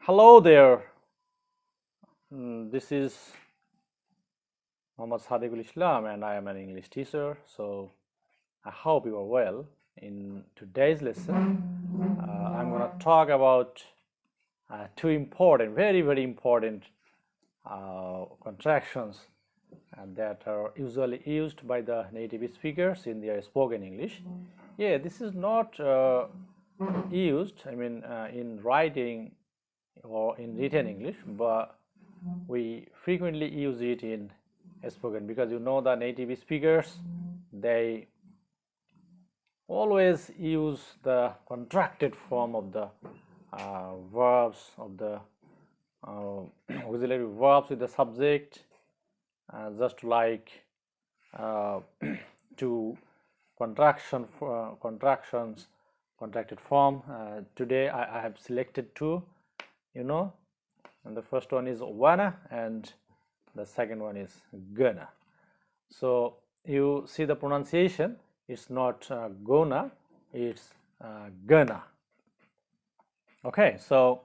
Hello there. This is Muhammad Sadiqul Islam and I am an English teacher. So I hope you are well. In today's lesson, I'm going to talk about two important, very important contractions that are usually used by the native speakers in their spoken English. Yeah, this is not used, in writing or in written English, but we frequently use it in spoken, because you know the native speakers, they always use the contracted form of the verbs, of the auxiliary verbs with the subject, just like two contractions, contracted form. Today I have selected two, and the first one is wanna and the second one is gonna. So you see the pronunciation, it's not gonna, it's gonna. Okay, so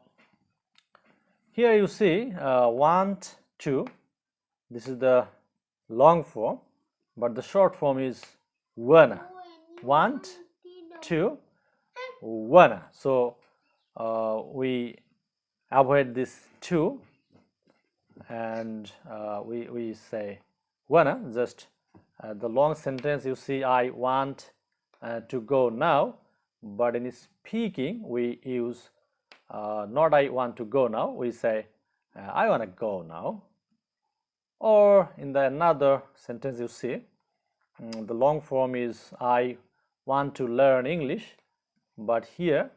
here you see want to, this is the long form, but the short form is wanna. Want to, wanna. So we avoid this to and we say wanna. Just the long sentence you see, I want to go now, but in speaking we use not I want to go now, we say I want to go now. Or in the another sentence you see, the long form is I want to learn English, but here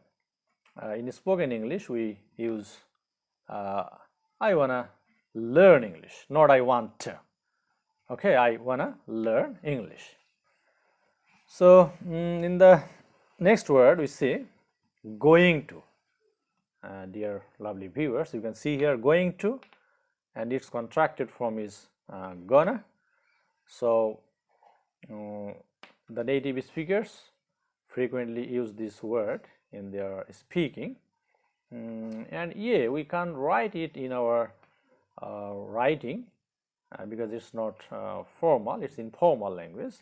in spoken English we use I wanna learn English, not I want to. Okay, I wanna learn English. So in the next word we see going to. Dear lovely viewers, you can see here going to, and its contracted form is gonna. So the native speakers frequently use this word in their speaking, and yeah, we can't write it in our writing because it's not formal, it's informal language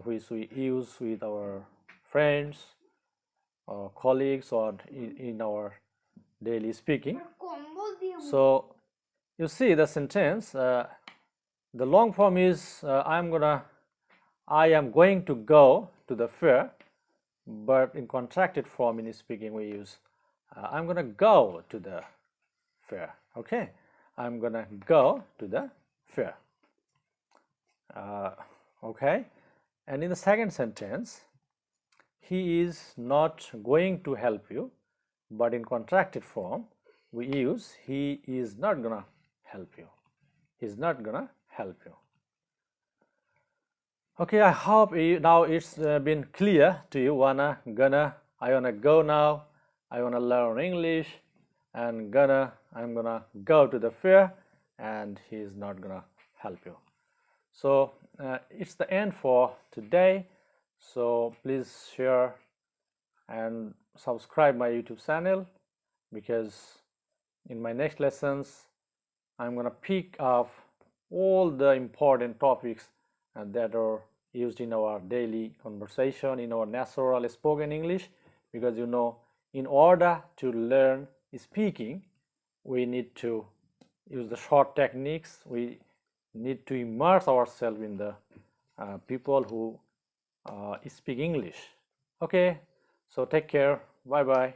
which we use with our friends or colleagues or in our daily speaking. So you see the sentence, the long form is I am going to go to the fair, but in contracted form in speaking we use I'm gonna go to the fair. Okay, I'm gonna go to the fair. Okay, and in the second sentence, he is not going to help you, but in contracted form we use he is not gonna help you. He's not gonna help you. Okay, I hope now it's been clear to you. Wanna, gonna, I wanna go now, I wanna learn English, and gonna, I'm gonna go to the fair, and he's not gonna help you. So it's the end for today. So please share and subscribe my YouTube channel, because in my next lessons I'm gonna pick up all the important topics that are used in our daily conversation, in our natural spoken English, because you know, in order to learn speaking we need to use the short techniques, we need to immerse ourselves in the people who speak English. Okay, so take care, bye bye.